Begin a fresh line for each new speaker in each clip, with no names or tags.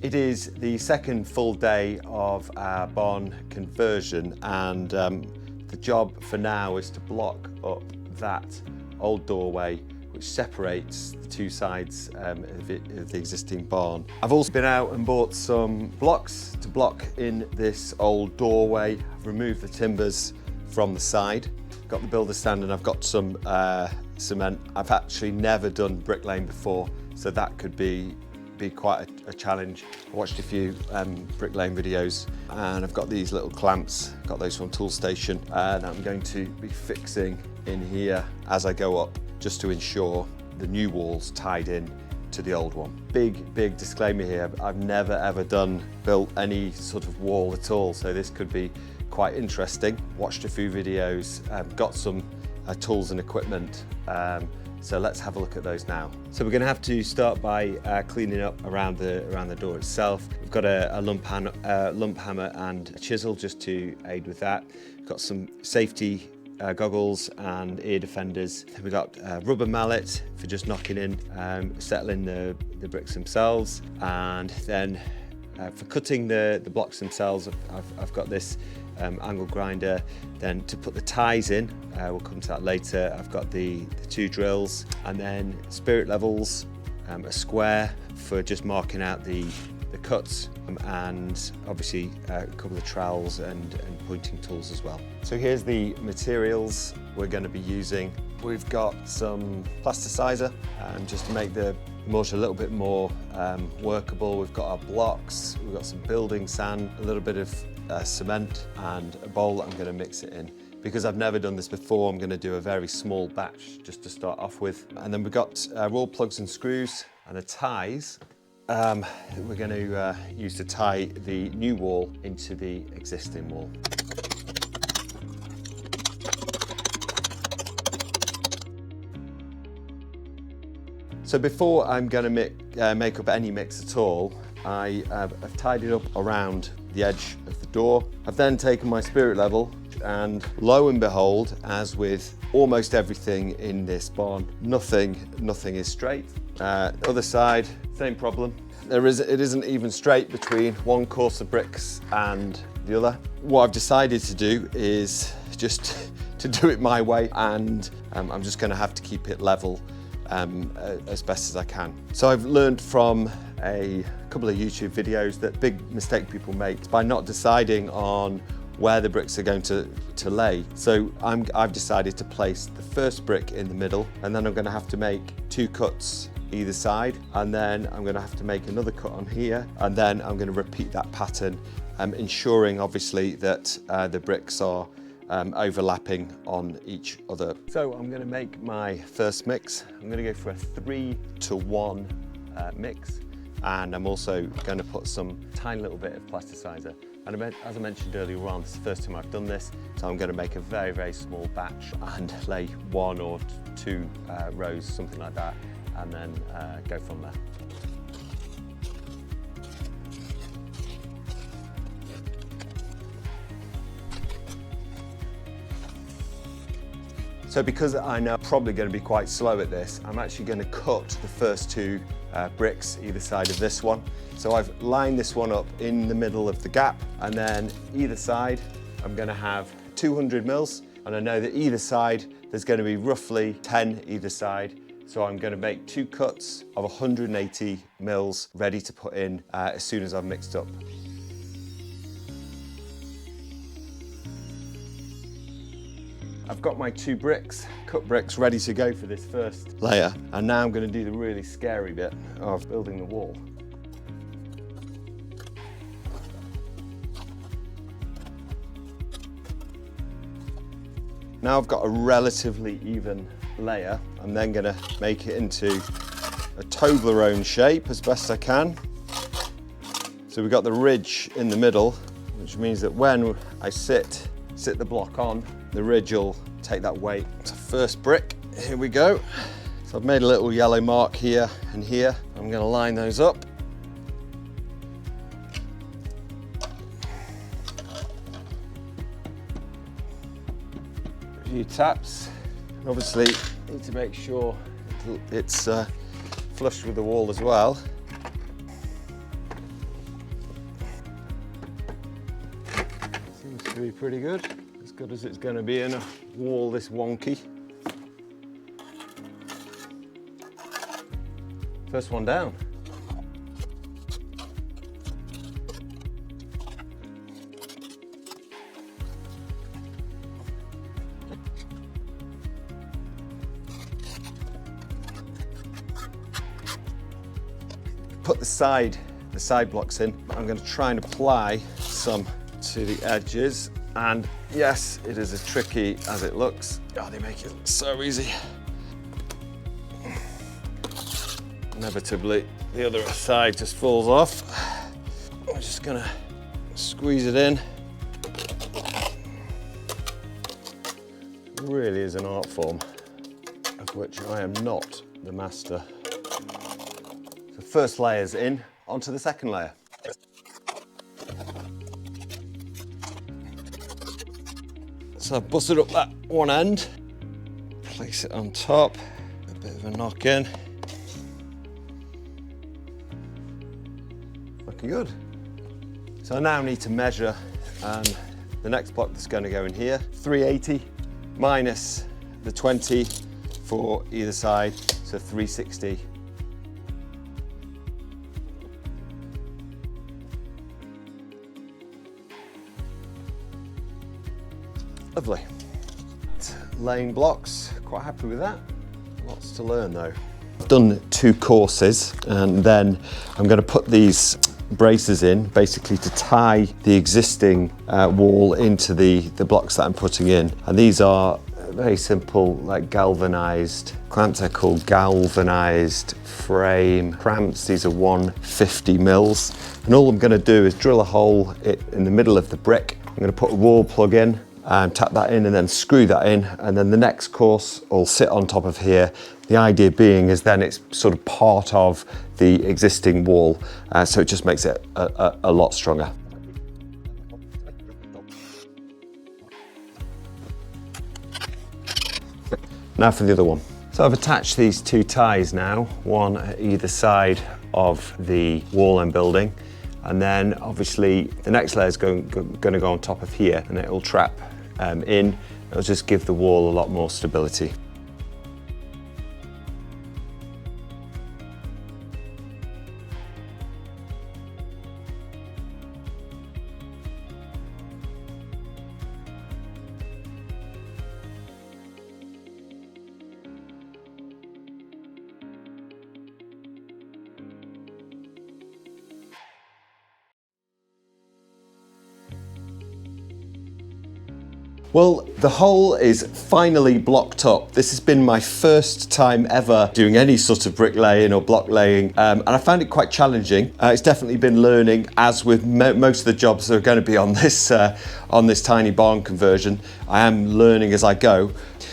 It is the second full day of our barn conversion, and the job for now is to block up that old doorway which separates the two sides of the existing barn. I've also been out and bought some blocks to block in this old doorway. I've removed the timbers from the side, got the builder stand, and I've got some cement. I've actually never done bricklaying before, so that could be quite a challenge. I watched a few bricklaying videos, and I've got these little clamps, got those from Toolstation, and I'm going to be fixing in here as I go up, just to ensure the new wall's tied in to the old one. Big disclaimer here, I've never ever built any sort of wall at all, so this could be quite interesting. Watched a few videos, got some tools and equipment, so let's have a look at those now. So we're going to have to start by cleaning up around the door itself. We've got a lump hammer and a chisel just to aid with that. We've got some safety goggles and ear defenders. Then we've got a rubber mallet for just knocking in, settling the bricks themselves, and then for cutting the blocks themselves, I've got this angle grinder. Then to put the ties in, we'll come to that later, I've got the two drills, and then spirit levels, a square for just marking out the cuts, and obviously a couple of trowels and pointing tools as well. So here's the materials we're going to be using. We've got some plasticizer just to make the mortar a little bit more workable. We've got our blocks, we've got some building sand, a little bit of cement, and a bowl that I'm going to mix it in. Because I've never done this before, I'm going to do a very small batch just to start off with. And then we've got raw plugs and screws and the ties that we're going to use to tie the new wall into the existing wall. So before I'm going to make up any mix at all, I've tied it up around the edge of the door. I've then taken my spirit level, and lo and behold, as with almost everything in this barn, nothing is straight. Other side, same problem. It isn't even straight between one course of bricks and the other. What I've decided to do is just to do it my way, and I'm just going to have to keep it level as best as I can. So I've learned from a couple of YouTube videos that big mistake people make is by not deciding on where the bricks are going to lay. So I've decided to place the first brick in the middle, and then I'm going to have to make two cuts either side, and then I'm going to have to make another cut on here, and then I'm going to repeat that pattern, ensuring obviously that the bricks are overlapping on each other. So I'm going to make my first mix. I'm going to go for a 3-to-1 mix, and I'm also going to put some tiny little bit of plasticizer. And as I mentioned earlier on, this is the first time I've done this, so I'm going to make a very small batch and lay 1 or 2 rows, something like that, and then go from there. So because I know I'm probably going to be quite slow at this, I'm actually going to cut the first 2 bricks either side of this one. So I've lined this one up in the middle of the gap, and then either side I'm going to have 200 mils, and I know that either side there's going to be roughly 10 either side. So I'm going to make 2 cuts of 180 mils ready to put in as soon as I've mixed up. I've got my 2 bricks, cut bricks, ready to go for this first layer, and now I'm going to do the really scary bit of building the wall. Now I've got a relatively even layer, I'm then going to make it into a Toblerone shape as best I can. So we've got the ridge in the middle, which means that when I sit the block on, the ridge will take that weight. So first brick, here we go. So I've made a little yellow mark here and here. I'm going to line those up. A few taps. Obviously, need to make sure it's flush with the wall as well. to be pretty good. As good as it's going to be in a wall this wonky. First one down. Put the side blocks in. I'm going to try and apply some to the edges, and yes, it is as tricky as it looks. Oh, they make it look so easy. Inevitably, the other side just falls off. I'm just going to squeeze it in. It really is an art form of which I am not the master. The first layer's in, onto the second layer. So I've busted up that one end, place it on top, a bit of a knock in. Looking good. So I now need to measure the next block that's going to go in here. 380 minus the 20 for either side, so 360. Lovely. Laying blocks, quite happy with that. Lots to learn though. I've done 2 courses, and then I'm going to put these braces in basically to tie the existing wall into the blocks that I'm putting in. And these are very simple, like galvanized clamps. They're called galvanized frame clamps. These are 150 mils. And all I'm going to do is drill a hole in the middle of the brick. I'm going to put a wall plug in, tap that in, and then screw that in, and then the next course will sit on top of here. The idea being is then it's sort of part of the existing wall, so it just makes it a lot stronger. Now for the other one. So I've attached these 2 ties now, one at either side of the wall I'm building. And then obviously the next layer is going to go on top of here, and it will trap in. It'll just give the wall a lot more stability. Well, the hole is finally blocked up. This has been my first time ever doing any sort of bricklaying or block laying, and I found it quite challenging. It's definitely been learning, as with most of the jobs that are going to be on this tiny barn conversion. I am learning as I go.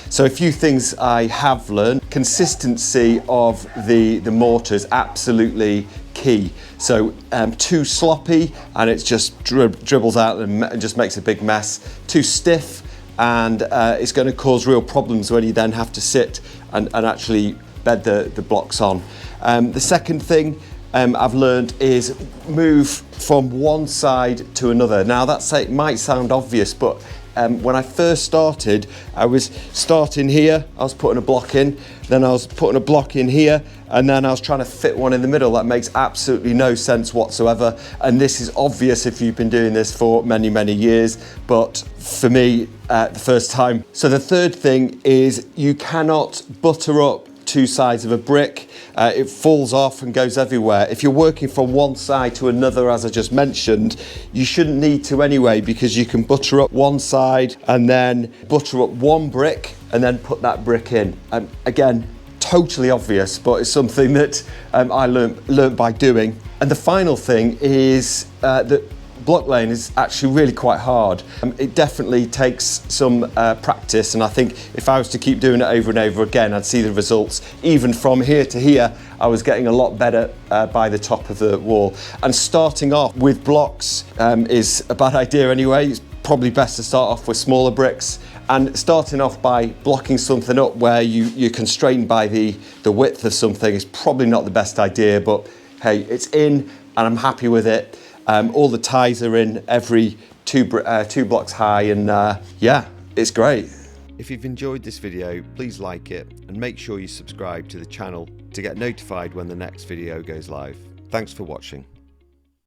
So a few things I have learned. Consistency of the mortar is absolutely key. So too sloppy and it just dribbles out and just makes a big mess. Too stiff, and it's going to cause real problems when you then have to sit and actually bed the blocks on. The second thing I've learned is move from one side to another. Now that might sound obvious, but when I first started, I was starting here, I was putting a block in, then I was putting a block in here, and then I was trying to fit one in the middle. That makes absolutely no sense whatsoever. And this is obvious if you've been doing this for many, many years, but for me, the first time. So the third thing is you cannot butter up 2 sides of a brick. It falls off and goes everywhere. If you're working from one side to another, as I just mentioned, you shouldn't need to anyway, because you can butter up one side and then butter up one brick and then put that brick in. Again, totally obvious, but it's something that I learned by doing. And the final thing is that block laying is actually really quite hard. It definitely takes some practice, and I think if I was to keep doing it over and over again, I'd see the results. Even from here to here, I was getting a lot better by the top of the wall. And starting off with blocks is a bad idea anyway. It's probably best to start off with smaller bricks, and starting off by blocking something up where you're constrained by the width of something is probably not the best idea, but hey, it's in and I'm happy with it. All the ties are in every two blocks high, and yeah, it's great. If you've enjoyed this video, please like it and make sure you subscribe to the channel to get notified when the next video goes live. Thanks for watching.